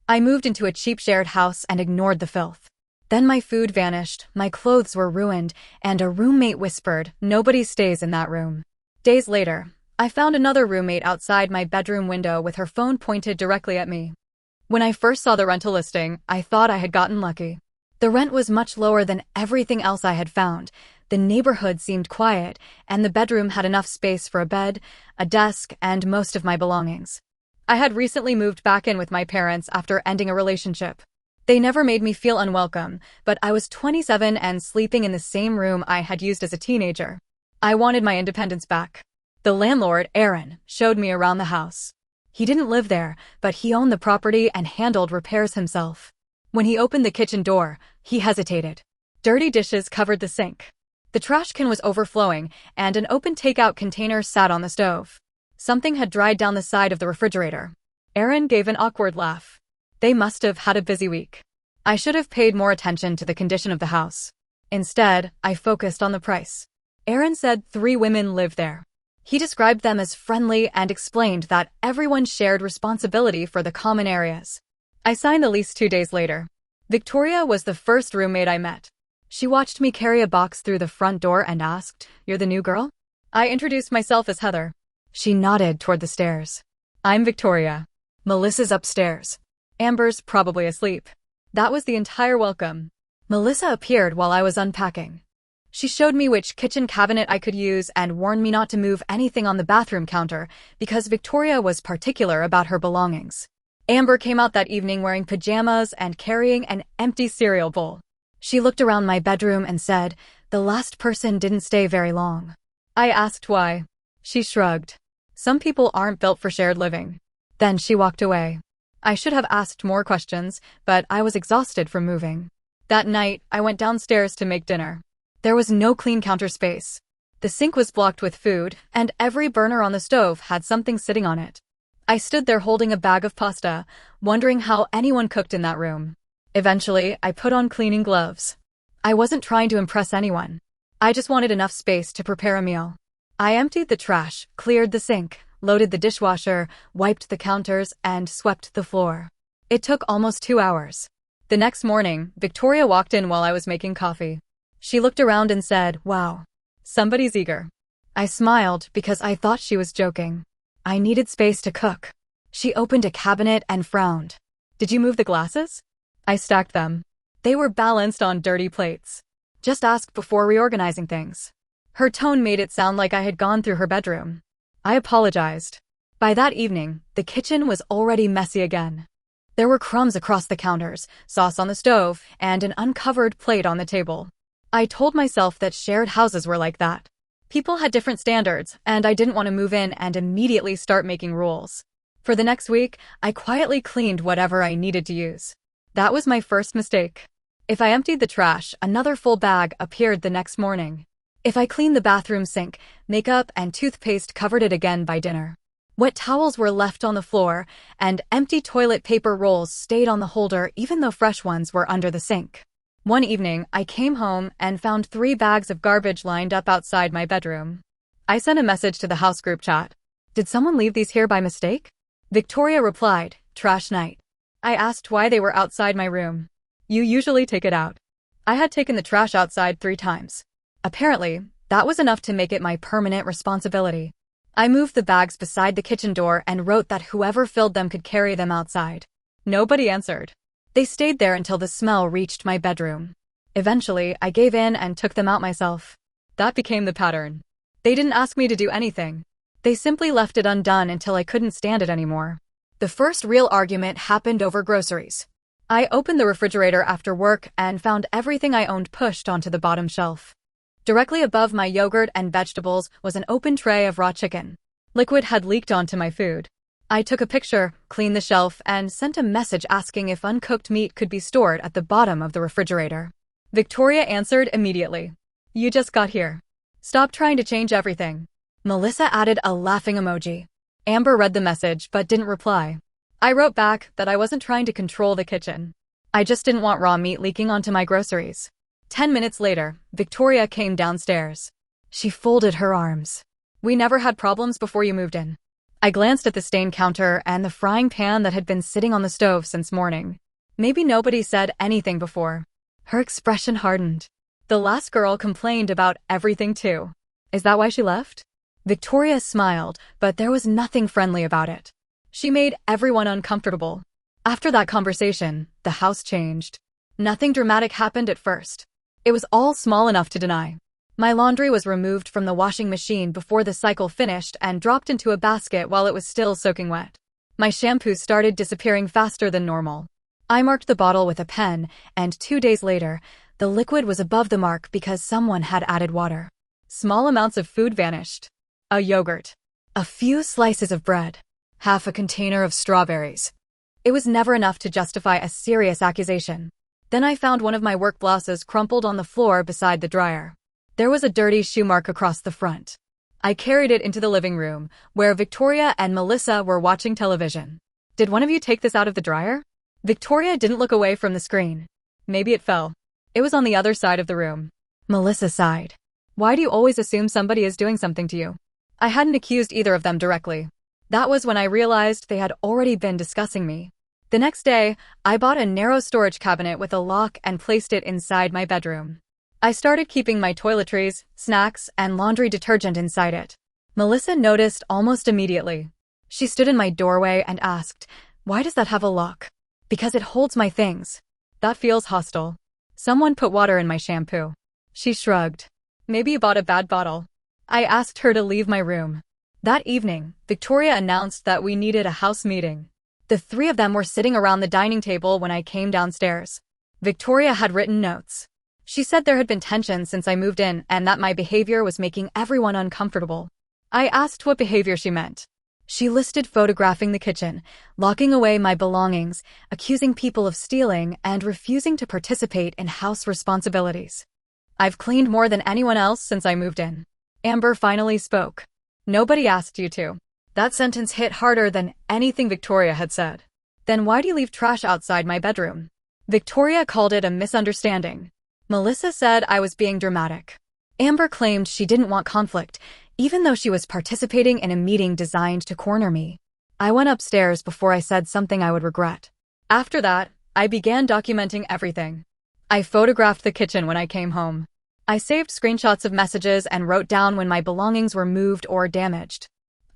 I moved into a cheap shared house and ignored the filth. Then my food vanished, my clothes were ruined, and a roommate whispered, "Nobody stays in that room." Days later, I found another roommate outside my bedroom window with her phone pointed directly at me. When I first saw the rental listing, I thought I had gotten lucky. The rent was much lower than everything else I had found. The neighborhood seemed quiet, and the bedroom had enough space for a bed, a desk, and most of my belongings. I had recently moved back in with my parents after ending a relationship. They never made me feel unwelcome, but I was 27 and sleeping in the same room I had used as a teenager. I wanted my independence back. The landlord, Aaron, showed me around the house. He didn't live there, but he owned the property and handled repairs himself. When he opened the kitchen door, he hesitated. Dirty dishes covered the sink. The trash can was overflowing, and an open takeout container sat on the stove. Something had dried down the side of the refrigerator. Aaron gave an awkward laugh. They must have had a busy week. I should have paid more attention to the condition of the house. Instead, I focused on the price. Aaron said 3 women lived there. He described them as friendly and explained that everyone shared responsibility for the common areas. I signed the lease 2 days later. Victoria was the first roommate I met. She watched me carry a box through the front door and asked, "You're the new girl?" I introduced myself as Heather. She nodded toward the stairs. "I'm Victoria. Melissa's upstairs. Amber's probably asleep." That was the entire welcome. Melissa appeared while I was unpacking. She showed me which kitchen cabinet I could use and warned me not to move anything on the bathroom counter because Victoria was particular about her belongings. Amber came out that evening wearing pajamas and carrying an empty cereal bowl. She looked around my bedroom and said, "The last person didn't stay very long." I asked why. She shrugged. "Some people aren't built for shared living." Then she walked away. I should have asked more questions, but I was exhausted from moving. That night, I went downstairs to make dinner. There was no clean counter space. The sink was blocked with food, and every burner on the stove had something sitting on it. I stood there holding a bag of pasta, wondering how anyone cooked in that room. Eventually, I put on cleaning gloves. I wasn't trying to impress anyone. I just wanted enough space to prepare a meal. I emptied the trash, cleared the sink, loaded the dishwasher, wiped the counters, and swept the floor. It took almost 2 hours. The next morning, Victoria walked in while I was making coffee. She looked around and said, "Wow, somebody's eager." I smiled because I thought she was joking. I needed space to cook. She opened a cabinet and frowned. "Did you move the glasses?" I stacked them. They were balanced on dirty plates. "Just ask before reorganizing things." Her tone made it sound like I had gone through her bedroom. I apologized. By that evening, the kitchen was already messy again. There were crumbs across the counters, sauce on the stove, and an uncovered plate on the table. I told myself that shared houses were like that. People had different standards, and I didn't want to move in and immediately start making rules. For the next week, I quietly cleaned whatever I needed to use. That was my first mistake. If I emptied the trash, another full bag appeared the next morning. If I cleaned the bathroom sink, makeup and toothpaste covered it again by dinner. Wet towels were left on the floor, and empty toilet paper rolls stayed on the holder even though fresh ones were under the sink. One evening, I came home and found 3 bags of garbage lined up outside my bedroom. I sent a message to the house group chat. "Did someone leave these here by mistake?" Victoria replied, "Trash night." I asked why they were outside my room. "You usually take it out." I had taken the trash outside 3 times. Apparently, that was enough to make it my permanent responsibility. I moved the bags beside the kitchen door and wrote that whoever filled them could carry them outside. Nobody answered. They stayed there until the smell reached my bedroom. Eventually, I gave in and took them out myself. That became the pattern. They didn't ask me to do anything. They simply left it undone until I couldn't stand it anymore. The first real argument happened over groceries. I opened the refrigerator after work and found everything I owned pushed onto the bottom shelf. Directly above my yogurt and vegetables was an open tray of raw chicken. Liquid had leaked onto my food. I took a picture, cleaned the shelf, and sent a message asking if uncooked meat could be stored at the bottom of the refrigerator. Victoria answered immediately. "You just got here. Stop trying to change everything." Melissa added a laughing emoji. Amber read the message but didn't reply. I wrote back that I wasn't trying to control the kitchen. I just didn't want raw meat leaking onto my groceries. 10 minutes later, Victoria came downstairs. She folded her arms. "We never had problems before you moved in." I glanced at the stained counter and the frying pan that had been sitting on the stove since morning. Maybe nobody said anything before. Her expression hardened. The last girl complained about everything too. Is that why she left? Victoria smiled, but there was nothing friendly about it. She made everyone uncomfortable. After that conversation, the house changed. Nothing dramatic happened at first. It was all small enough to deny. My laundry was removed from the washing machine before the cycle finished and dropped into a basket while it was still soaking wet. My shampoo started disappearing faster than normal. I marked the bottle with a pen, and 2 days later, the liquid was above the mark because someone had added water. Small amounts of food vanished. A yogurt. A few slices of bread. Half a container of strawberries. It was never enough to justify a serious accusation. Then I found one of my work blouses crumpled on the floor beside the dryer. There was a dirty shoe mark across the front. I carried it into the living room, where Victoria and Melissa were watching television. Did one of you take this out of the dryer? Victoria didn't look away from the screen. Maybe it fell. It was on the other side of the room. Melissa sighed. Why do you always assume somebody is doing something to you? I hadn't accused either of them directly. That was when I realized they had already been discussing me. The next day, I bought a narrow storage cabinet with a lock and placed it inside my bedroom. I started keeping my toiletries, snacks, and laundry detergent inside it. Melissa noticed almost immediately. She stood in my doorway and asked, "Why does that have a lock?" "Because it holds my things." That feels hostile. Someone put water in my shampoo. She shrugged. Maybe you bought a bad bottle. I asked her to leave my room. That evening, Victoria announced that we needed a house meeting. The three of them were sitting around the dining table when I came downstairs. Victoria had written notes. She said there had been tension since I moved in and that my behavior was making everyone uncomfortable. I asked what behavior she meant. She listed photographing the kitchen, locking away my belongings, accusing people of stealing, and refusing to participate in house responsibilities. I've cleaned more than anyone else since I moved in. Amber finally spoke. Nobody asked you to. That sentence hit harder than anything Victoria had said. Then why do you leave trash outside my bedroom? Victoria called it a misunderstanding. Melissa said I was being dramatic. Amber claimed she didn't want conflict, even though she was participating in a meeting designed to corner me. I went upstairs before I said something I would regret. After that, I began documenting everything. I photographed the kitchen when I came home. I saved screenshots of messages and wrote down when my belongings were moved or damaged.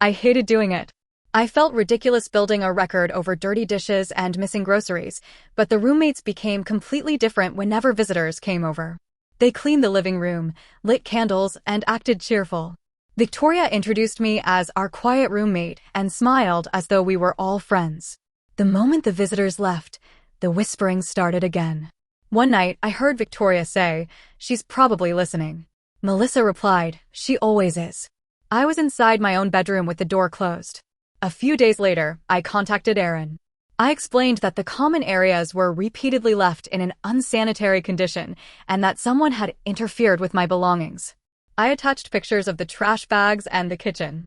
I hated doing it. I felt ridiculous building a record over dirty dishes and missing groceries, but the roommates became completely different whenever visitors came over. They cleaned the living room, lit candles, and acted cheerful. Victoria introduced me as our quiet roommate and smiled as though we were all friends. The moment the visitors left, the whispering started again. One night, I heard Victoria say, "She's probably listening." Melissa replied, "She always is." I was inside my own bedroom with the door closed. A few days later, I contacted Aaron. I explained that the common areas were repeatedly left in an unsanitary condition and that someone had interfered with my belongings. I attached pictures of the trash bags and the kitchen.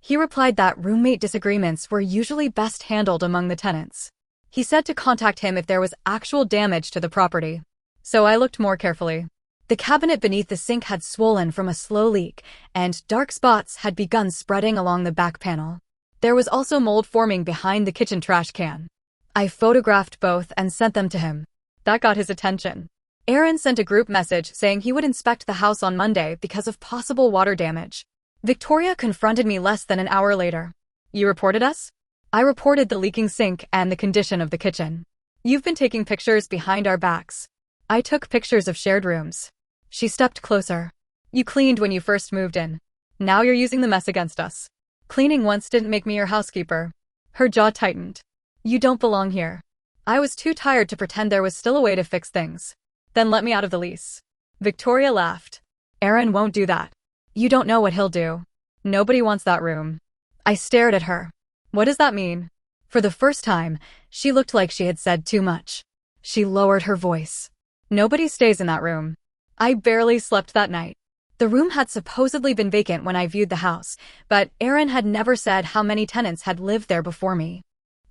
He replied that roommate disagreements were usually best handled among the tenants. He said to contact him if there was actual damage to the property. So I looked more carefully. The cabinet beneath the sink had swollen from a slow leak, and dark spots had begun spreading along the back panel. There was also mold forming behind the kitchen trash can. I photographed both and sent them to him. That got his attention. Aaron sent a group message saying he would inspect the house on Monday because of possible water damage. Victoria confronted me less than an hour later. "You reported us?" I reported the leaking sink and the condition of the kitchen. "You've been taking pictures behind our backs." I took pictures of shared rooms. She stepped closer. "You cleaned when you first moved in. Now you're using the mess against us. Cleaning once didn't make me your housekeeper." Her jaw tightened. "You don't belong here." I was too tired to pretend there was still a way to fix things. "Then let me out of the lease." Victoria laughed. "Aaron won't do that. You don't know what he'll do. Nobody wants that room." I stared at her. What does that mean? For the first time, she looked like she had said too much. She lowered her voice. "Nobody stays in that room." I barely slept that night. The room had supposedly been vacant when I viewed the house, but Aaron had never said how many tenants had lived there before me.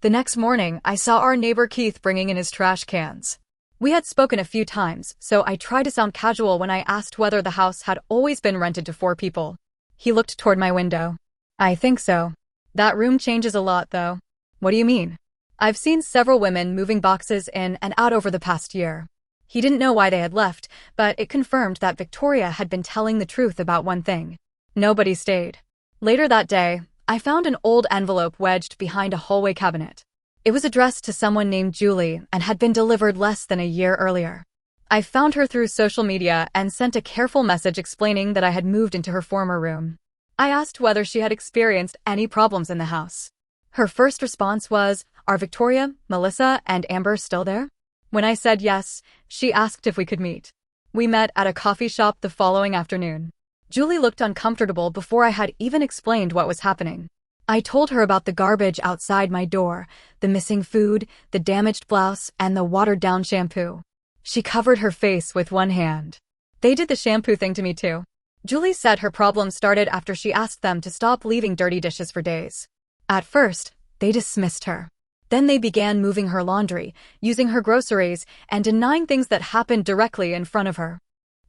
The next morning, I saw our neighbor Keith bringing in his trash cans. We had spoken a few times, so I tried to sound casual when I asked whether the house had always been rented to 4 people. He looked toward my window. "I think so. That room changes a lot, though. What do you mean? I've seen several women moving boxes in and out over the past year. He didn't know why they had left, but it confirmed that Victoria had been telling the truth about one thing. Nobody stayed. Later that day, I found an old envelope wedged behind a hallway cabinet. It was addressed to someone named Julie and had been delivered less than a year earlier. I found her through social media and sent a careful message explaining that I had moved into her former room. I asked whether she had experienced any problems in the house. Her first response was, "Are Victoria, Melissa, and Amber still there?" When I said yes, she asked if we could meet. We met at a coffee shop the following afternoon. Julie looked uncomfortable before I had even explained what was happening. I told her about the garbage outside my door, the missing food, the damaged blouse, and the watered-down shampoo. She covered her face with one hand. They did the shampoo thing to me too. Julie said her problem started after she asked them to stop leaving dirty dishes for days. At first, they dismissed her. Then they began moving her laundry, using her groceries, and denying things that happened directly in front of her.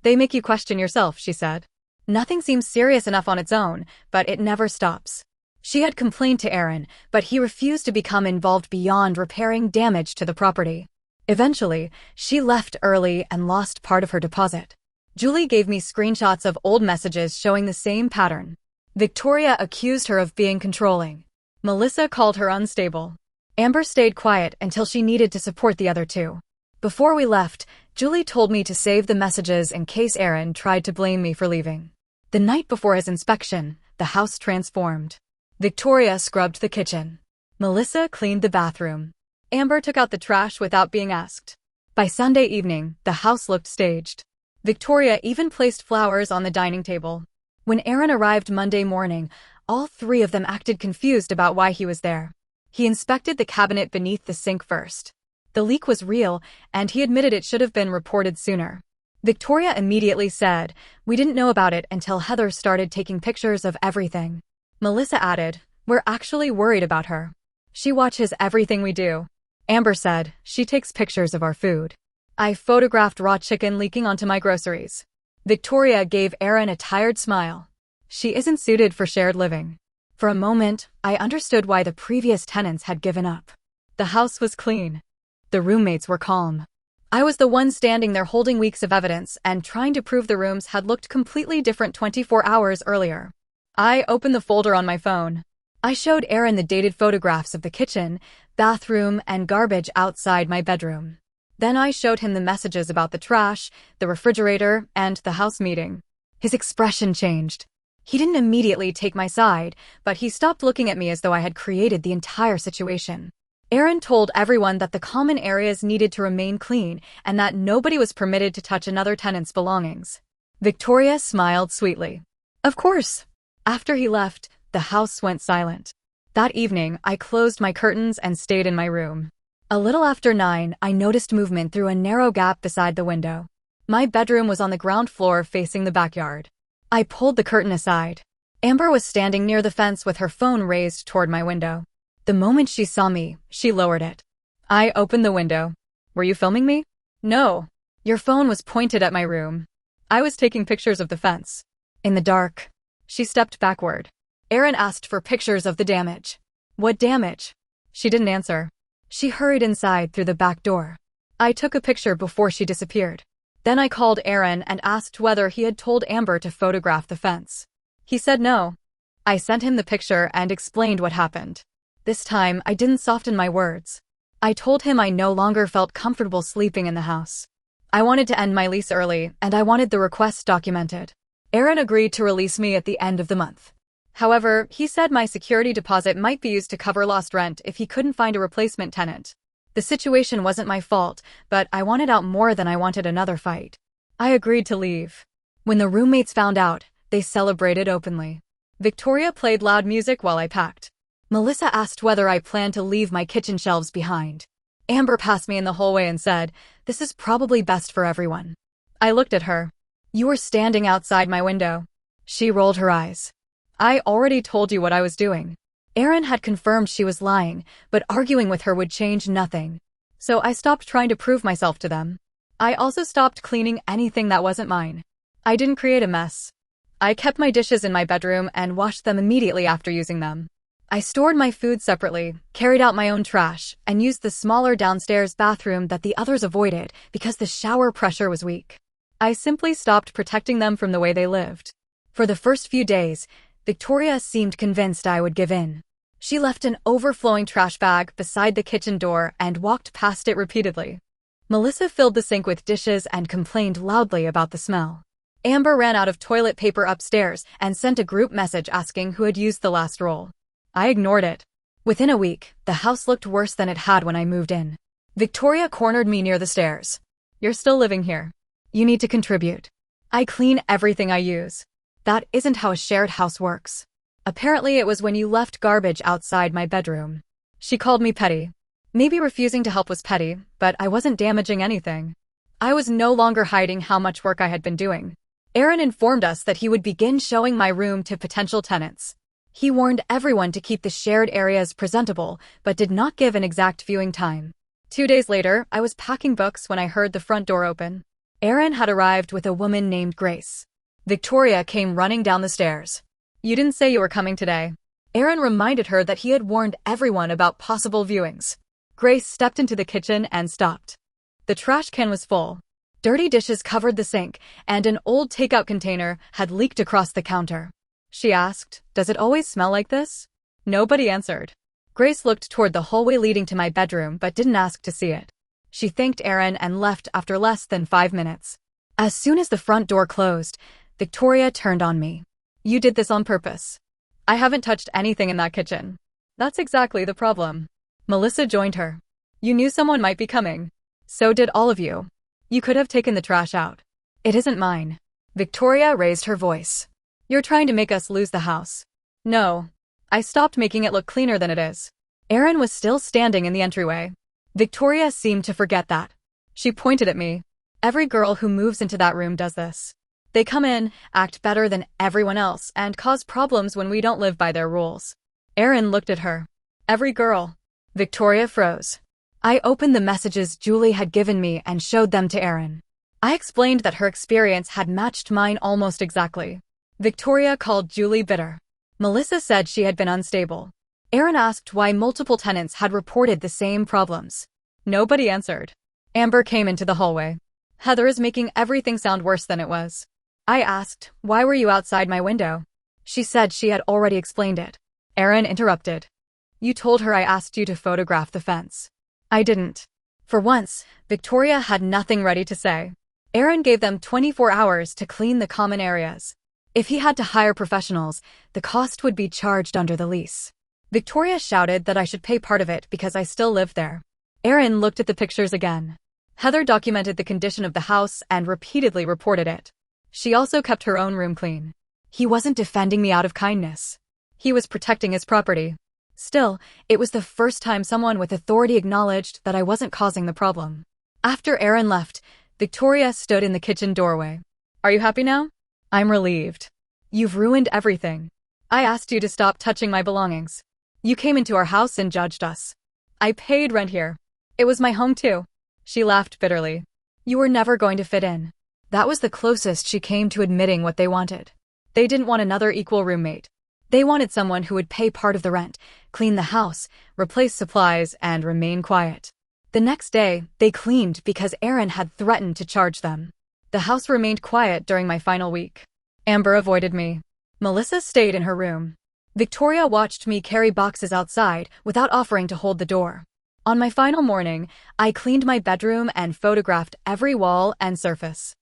"They make you question yourself," she said. "Nothing seems serious enough on its own, but it never stops." She had complained to Aaron, but he refused to become involved beyond repairing damage to the property. Eventually, she left early and lost part of her deposit. Julie gave me screenshots of old messages showing the same pattern. Victoria accused her of being controlling. Melissa called her unstable. Amber stayed quiet until she needed to support the other two. Before we left, Julie told me to save the messages in case Aaron tried to blame me for leaving. The night before his inspection, the house transformed. Victoria scrubbed the kitchen. Melissa cleaned the bathroom. Amber took out the trash without being asked. By Sunday evening, the house looked staged. Victoria even placed flowers on the dining table. When Aaron arrived Monday morning, all three of them acted confused about why he was there. He inspected the cabinet beneath the sink first. The leak was real, and he admitted it should have been reported sooner. Victoria immediately said, "We didn't know about it until Heather started taking pictures of everything." Melissa added, "We're actually worried about her. She watches everything we do." Amber said, "She takes pictures of our food. I photographed raw chicken leaking onto my groceries." Victoria gave Aaron a tired smile. "She isn't suited for shared living." For a moment, I understood why the previous tenants had given up. The house was clean. The roommates were calm. I was the one standing there holding weeks of evidence and trying to prove the rooms had looked completely different 24 hours earlier. I opened the folder on my phone. I showed Aaron the dated photographs of the kitchen, bathroom, and garbage outside my bedroom. Then I showed him the messages about the trash, the refrigerator, and the house meeting. His expression changed. He didn't immediately take my side, but he stopped looking at me as though I had created the entire situation. Aaron told everyone that the common areas needed to remain clean and that nobody was permitted to touch another tenant's belongings. Victoria smiled sweetly. Of course. After he left, the house went silent. That evening, I closed my curtains and stayed in my room. A little after 9, I noticed movement through a narrow gap beside the window. My bedroom was on the ground floor facing the backyard. I pulled the curtain aside. Amber was standing near the fence with her phone raised toward my window. The moment she saw me, she lowered it. I opened the window. "Were you filming me?" "No. Your phone was pointed at my room. I was taking pictures of the fence." In the dark. She stepped backward. Aaron asked for pictures of the damage. "What damage?" She didn't answer. She hurried inside through the back door. I took a picture before she disappeared. Then I called Aaron and asked whether he had told Amber to photograph the fence. He said no. I sent him the picture and explained what happened. This time, I didn't soften my words. I told him I no longer felt comfortable sleeping in the house. I wanted to end my lease early, and I wanted the request documented. Aaron agreed to release me at the end of the month. However, he said my security deposit might be used to cover lost rent if he couldn't find a replacement tenant. The situation wasn't my fault, but I wanted out more than I wanted another fight. I agreed to leave. When the roommates found out, they celebrated openly. Victoria played loud music while I packed. Melissa asked whether I planned to leave my kitchen shelves behind. Amber passed me in the hallway and said, "This is probably best for everyone." I looked at her. "You were standing outside my window." She rolled her eyes. "I already told you what I was doing." Aaron had confirmed she was lying, but arguing with her would change nothing. So I stopped trying to prove myself to them. I also stopped cleaning anything that wasn't mine. I didn't create a mess. I kept my dishes in my bedroom and washed them immediately after using them. I stored my food separately, carried out my own trash, and used the smaller downstairs bathroom that the others avoided because the shower pressure was weak. I simply stopped protecting them from the way they lived. For the first few days, Victoria seemed convinced I would give in. She left an overflowing trash bag beside the kitchen door and walked past it repeatedly. Melissa filled the sink with dishes and complained loudly about the smell. Amber ran out of toilet paper upstairs and sent a group message asking who had used the last roll. I ignored it. Within a week, the house looked worse than it had when I moved in. Victoria cornered me near the stairs. "You're still living here. You need to contribute. I clean everything I use." That isn't how a shared house works. Apparently it was when you left garbage outside my bedroom. She called me petty. Maybe refusing to help was petty, but I wasn't damaging anything. I was no longer hiding how much work I had been doing. Aaron informed us that he would begin showing my room to potential tenants. He warned everyone to keep the shared areas presentable, but did not give an exact viewing time. 2 days later, I was packing books when I heard the front door open. Aaron had arrived with a woman named Grace. Victoria came running down the stairs. "You didn't say you were coming today." Aaron reminded her that he had warned everyone about possible viewings. Grace stepped into the kitchen and stopped. The trash can was full. Dirty dishes covered the sink, and an old takeout container had leaked across the counter. She asked, "Does it always smell like this?" Nobody answered. Grace looked toward the hallway leading to my bedroom but didn't ask to see it. She thanked Aaron and left after less than 5 minutes. As soon as the front door closed, Victoria turned on me. "You did this on purpose." "I haven't touched anything in that kitchen." "That's exactly the problem." Melissa joined her. "You knew someone might be coming. So did all of you. You could have taken the trash out." "It isn't mine." Victoria raised her voice. "You're trying to make us lose the house." "No. I stopped making it look cleaner than it is." Aaron was still standing in the entryway. Victoria seemed to forget that. She pointed at me. "Every girl who moves into that room does this. They come in, act better than everyone else, and cause problems when we don't live by their rules." Aaron looked at her. "Every girl." Victoria froze. I opened the messages Julie had given me and showed them to Aaron. I explained that her experience had matched mine almost exactly. Victoria called Julie bitter. Melissa said she had been unstable. Aaron asked why multiple tenants had reported the same problems. Nobody answered. Amber came into the hallway. "Heather is making everything sound worse than it was." I asked, "Why were you outside my window?" She said she had already explained it. Aaron interrupted. "You told her I asked you to photograph the fence." I didn't. For once, Victoria had nothing ready to say. Aaron gave them 24 hours to clean the common areas. If he had to hire professionals, the cost would be charged under the lease. Victoria shouted that I should pay part of it because I still lived there. Aaron looked at the pictures again. Heather documented the condition of the house and repeatedly reported it. She also kept her own room clean. He wasn't defending me out of kindness. He was protecting his property. Still, it was the first time someone with authority acknowledged that I wasn't causing the problem. After Aaron left, Victoria stood in the kitchen doorway. "Are you happy now?" "I'm relieved." "You've ruined everything. I asked you to stop touching my belongings. You came into our house and judged us. I paid rent here. It was my home too." She laughed bitterly. "You were never going to fit in." That was the closest she came to admitting what they wanted. They didn't want another equal roommate. They wanted someone who would pay part of the rent, clean the house, replace supplies, and remain quiet. The next day, they cleaned because Aaron had threatened to charge them. The house remained quiet during my final week. Amber avoided me. Melissa stayed in her room. Victoria watched me carry boxes outside without offering to hold the door. On my final morning, I cleaned my bedroom and photographed every wall and surface.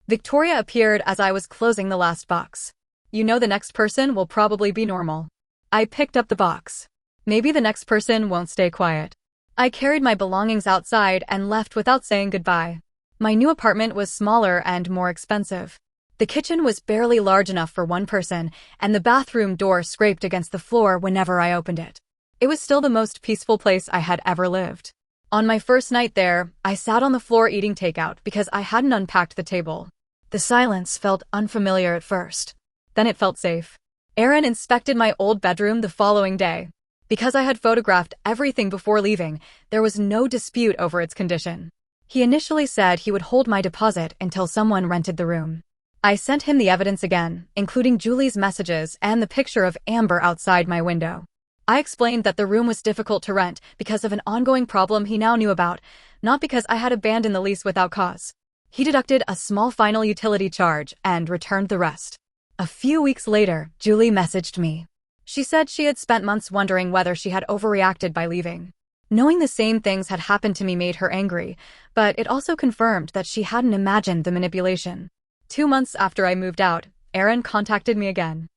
Victoria appeared as I was closing the last box. "You know the next person will probably be normal." I picked up the box. "Maybe the next person won't stay quiet." I carried my belongings outside and left without saying goodbye. My new apartment was smaller and more expensive. The kitchen was barely large enough for one person, and the bathroom door scraped against the floor whenever I opened it. It was still the most peaceful place I had ever lived. On my first night there, I sat on the floor eating takeout because I hadn't unpacked the table. The silence felt unfamiliar at first. Then it felt safe. Aaron inspected my old bedroom the following day. Because I had photographed everything before leaving, there was no dispute over its condition. He initially said he would hold my deposit until someone rented the room. I sent him the evidence again, including Julie's messages and the picture of Amber outside my window. I explained that the room was difficult to rent because of an ongoing problem he now knew about, not because I had abandoned the lease without cause. He deducted a small final utility charge and returned the rest. A few weeks later, Julie messaged me. She said she had spent months wondering whether she had overreacted by leaving. Knowing the same things had happened to me made her angry, but it also confirmed that she hadn't imagined the manipulation. 2 months after I moved out, Aaron contacted me again.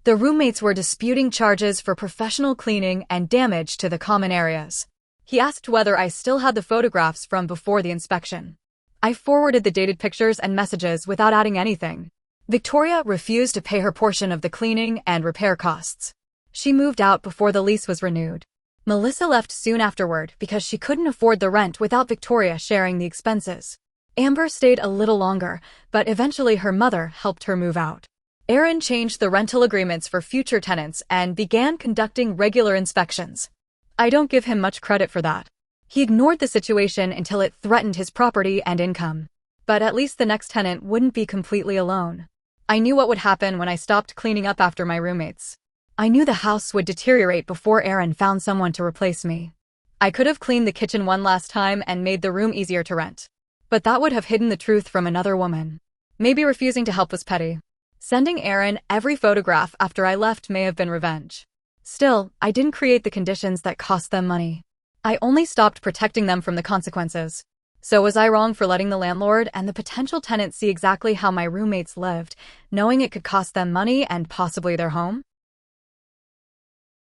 The roommates were disputing charges for professional cleaning and damage to the common areas. He asked whether I still had the photographs from before the inspection. I forwarded the dated pictures and messages without adding anything. Victoria refused to pay her portion of the cleaning and repair costs. She moved out before the lease was renewed. Melissa left soon afterward because she couldn't afford the rent without Victoria sharing the expenses. Amber stayed a little longer, but eventually her mother helped her move out. Aaron changed the rental agreements for future tenants and began conducting regular inspections. I don't give him much credit for that. He ignored the situation until it threatened his property and income. But at least the next tenant wouldn't be completely alone. I knew what would happen when I stopped cleaning up after my roommates. I knew the house would deteriorate before Aaron found someone to replace me. I could have cleaned the kitchen one last time and made the room easier to rent. But that would have hidden the truth from another woman. Maybe refusing to help was petty. Sending Aaron every photograph after I left may have been revenge. Still, I didn't create the conditions that cost them money. I only stopped protecting them from the consequences. So was I wrong for letting the landlord and the potential tenant see exactly how my roommates lived, knowing it could cost them money and possibly their home?